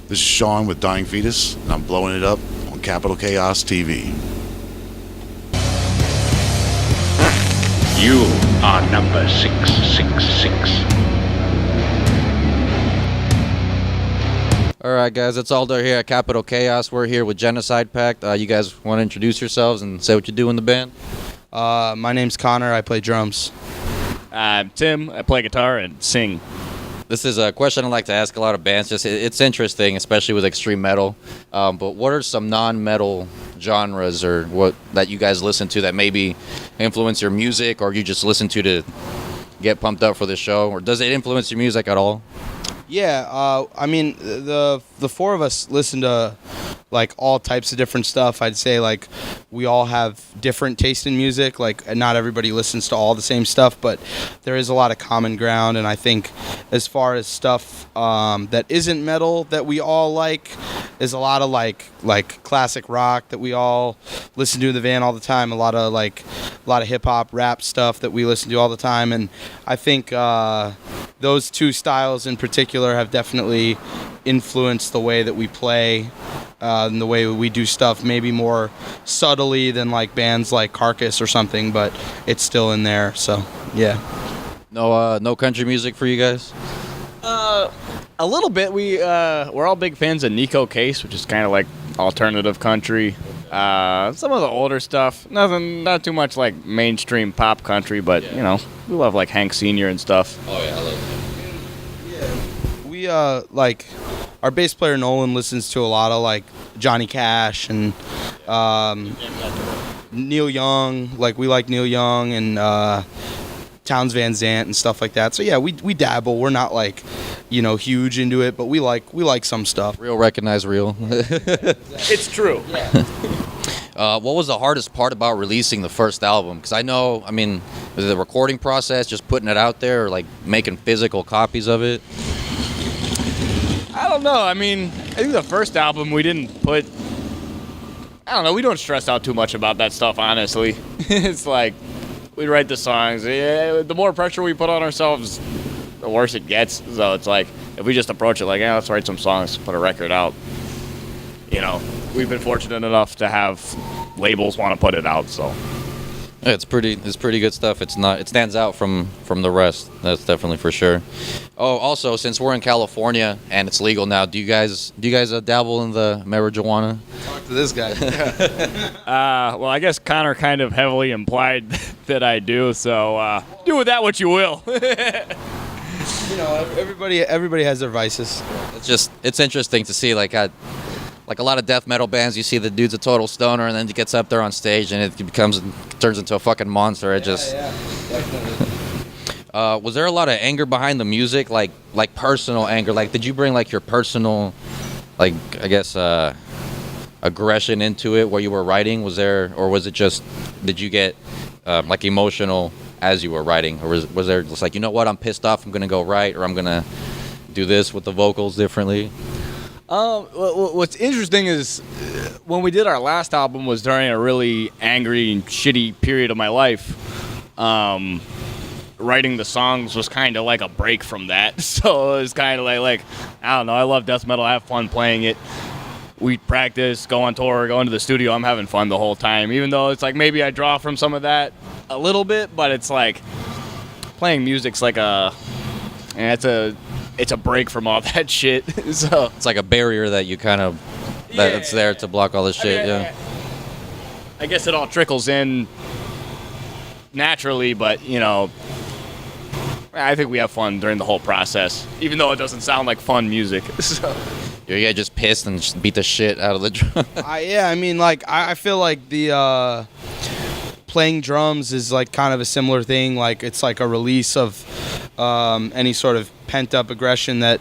This is Sean with Dying Fetus, and I'm blowing it up on Capital Chaos TV. You are number 666. All right, guys, it's Aldo here at Capital Chaos. We're here with Genocide Pact. You guys want to introduce yourselves and say what you do in the band? My name's Connor. I play drums. I'm Tim. I play guitar and sing. This is a question I like to ask a lot of bands. It's interesting, especially with extreme metal. But what are some non-metal genres or what that you guys listen to that maybe influence your music, or you just listen to get pumped up for the show, or does it influence your music at all? Yeah, I mean, the four of us listen to like all types of different stuff. I'd say like we all have different taste in music. Like not everybody listens to all the same stuff, but there is a lot of common ground. And I think as far as stuff that isn't metal that we all like, is a lot of like classic rock that we all listen to in the van all the time. A lot of hip hop, rap stuff that we listen to all the time. And I think those two styles in particular have definitely influenced the way that we play and the way we do stuff, maybe more subtly than like bands like Carcass or something, but it's still in there. So yeah. No country music for you guys? A little bit. We're all big fans of Nico Case, which is kind of like alternative country. Some of the older stuff, not too much like mainstream pop country, but you know, we love like Hank Sr. and stuff. Oh yeah, I love him. We like our bass player Nolan listens to a lot of like Johnny Cash and Neil Young. Like we like Neil Young and Townes Van Zandt and stuff like that. So yeah, we dabble. We're not like, you know, huge into it, but we like some stuff. Real recognize real. It's true. What was the hardest part about releasing the first album? Because I mean, was it the recording process, just putting it out there, or like making physical copies of it? I don't know. I mean, I think the first album we didn't put... I don't know. We don't stress out too much about that stuff, honestly. It's like, we write the songs. Yeah, the more pressure we put on ourselves, the worse it gets. So it's like, if we just approach it like, yeah, let's write some songs, put a record out. You know, we've been fortunate enough to have labels want to put it out, so... Yeah, it's pretty good stuff. It stands out from the rest. That's definitely for sure. Oh, also, since we're in California and it's legal now, do you guys dabble in the marijuana? Talk to this guy. Well, I guess Connor kind of heavily implied that I do, so do with that what you will. You know, everybody has their vices. It's interesting to see like a lot of death metal bands, you see the dude's a total stoner, and then he gets up there on stage and it turns into a fucking monster. Yeah, definitely. Was there a lot of anger behind the music, like personal anger? Like, did you bring like your personal, like I guess, aggression into it while you were writing? Was there, or was it just, did you get like emotional as you were writing, or was there just like, you know what, I'm pissed off, I'm gonna go write, or I'm gonna do this with the vocals differently? What's interesting is when we did our last album was during a really angry and shitty period of my life. Writing the songs was kind of like a break from that. So it was kind of like, I don't know, I love death metal, I have fun playing it. We practice, go on tour, go into the studio, I'm having fun the whole time. Even though it's like maybe I draw from some of that a little bit, but it's like playing music's like it's a break from all that shit. So it's like a barrier that you kind of it's there to block all this shit. I guess it all trickles in naturally, but you know, I think we have fun during the whole process, even though it doesn't sound like fun music. So you get just pissed and just beat the shit out of the drum. I mean, like I feel like the playing drums is like kind of a similar thing. Like it's like a release of any sort of pent-up aggression that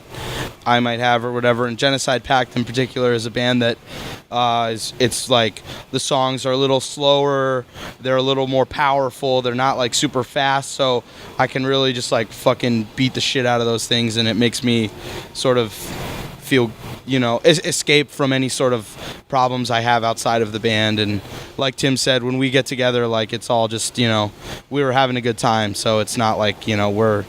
I might have or whatever. And Genocide Pact in particular is a band that it's like the songs are a little slower, they're a little more powerful, they're not like super fast, so I can really just like fucking beat the shit out of those things, and it makes me sort of feel, you know, escape from any sort of problems I have outside of the band. And like Tim said, when we get together, like it's all just, you know, we were having a good time, so it's not like, you know, we're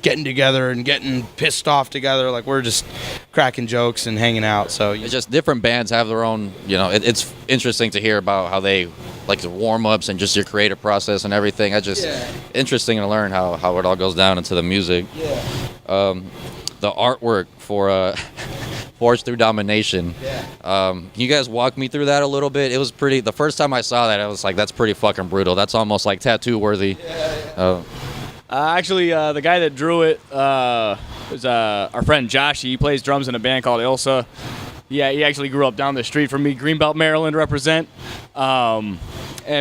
getting together and getting pissed off together. Like we're just cracking jokes and hanging out. So It's just different bands have their own, it's interesting to hear about how they like the warm-ups and just your creative process and everything. I just interesting to learn how it all goes down into the music. The artwork for Forge Through Domination. Can you guys walk me through that a little bit? It was pretty, the first time I saw that, I was like, that's pretty fucking brutal. That's almost like tattoo worthy. Actually, the guy that drew it was our friend Josh. He plays drums in a band called Ilsa. Yeah, he actually grew up down the street from me, Greenbelt, Maryland, represent. And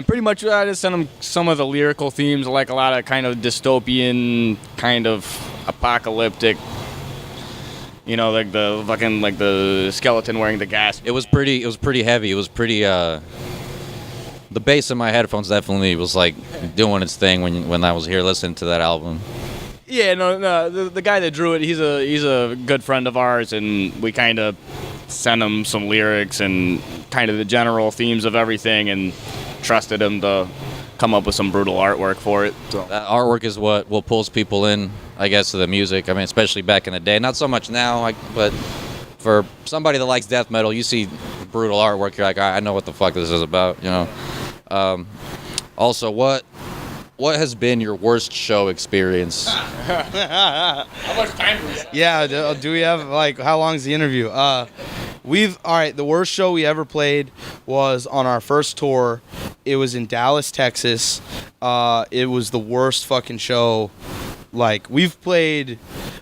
pretty much I just sent him some of the lyrical themes, like a lot of kind of dystopian, kind of apocalyptic, like the fucking, like the skeleton wearing the gas. It was pretty heavy. It was pretty, the bass in my headphones definitely was like doing its thing when I was here listening to that album. Yeah, no, the guy that drew it, he's a good friend of ours, and we kind of sent him some lyrics and kind of the general themes of everything, and trusted him to come up with some brutal artwork for it. So That artwork is what pulls people in, I guess, to the music. I mean, especially back in the day. Not so much now, but for somebody that likes death metal, you see brutal artwork, you're like, I know what the fuck this is about, Also, what has been your worst show experience? how much time do we have? Yeah, do we have, like, how long is the interview? The worst show we ever played was on our first tour. It was in Dallas, Texas. It was the worst fucking show. Like, we've been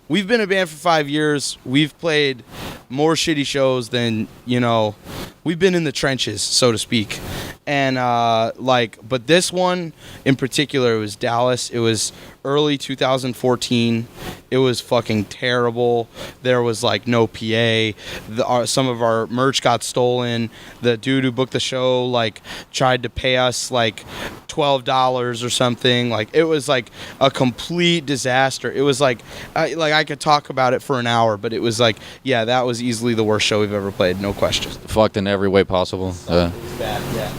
a band for 5 years. We've played more shitty shows than, we've been in the trenches, so to speak. And, but this one in particular, it was Dallas. It was early 2014. It was fucking terrible. There was, like, no PA. Some of our merch got stolen. The dude who booked the show, like, tried to pay us, like, $12 or something. Like, it was, like, a complete disaster. It was, like, I could talk about it for an hour, but it was, like, yeah, that was easily the worst show we've ever played. No question. Fucked in every way possible. It was bad, yeah.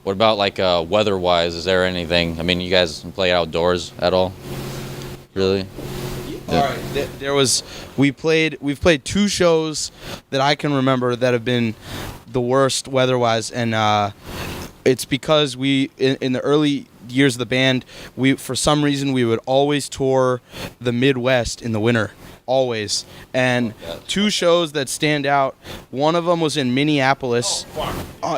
What about, like, weather-wise? Is there anything? I mean, you guys play outdoors at all? Really? All right. We've played 2 shows that I can remember that have been the worst weather-wise, and it's because in the early years of the band, for some reason we would always tour the Midwest in the winter. Always. And 2 shows that stand out. One of them was in Minneapolis.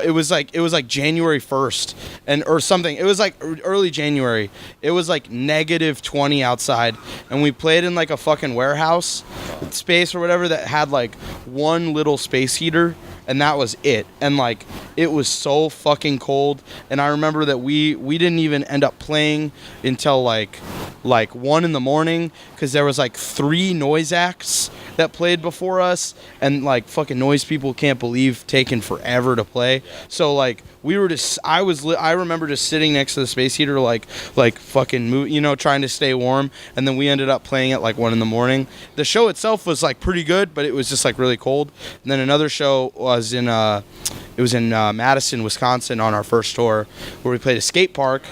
It was like January 1st or something. It was like early January. It was like -20 outside, and we played in like a fucking warehouse space or whatever that had like one little space heater, and that was it. And like it was so fucking cold, and I remember that we didn't even end up playing until like 1 in the morning, because there was like 3 noise acts that played before us, and like fucking noise people can't believe taking forever to play. So like we were just, I remember just sitting next to the space heater like fucking trying to stay warm, and then we ended up playing at like 1 in the morning. The show itself was like pretty good, but it was just like really cold. And then another show was in Madison, Wisconsin on our first tour, where we played a skate park.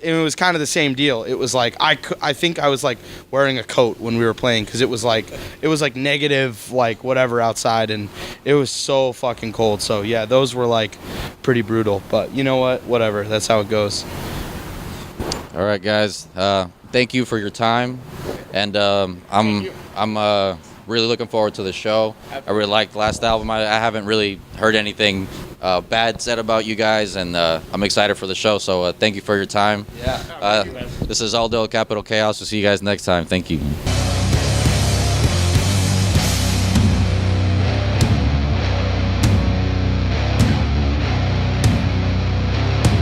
And it was kind of the same deal. It was like I think I was like wearing a coat when we were playing, because it was like negative like whatever outside, and it was so fucking cold. So yeah, those were like pretty brutal, but you know what, whatever, that's how it goes. All right, guys. Thank you for your time, and I'm really looking forward to the show. I really liked the last album. I haven't really heard anything bad said about you guys, and I'm excited for the show. So thank you for your time. Yeah. This is Aldo, Capital Chaos. We'll see you guys next time. Thank you.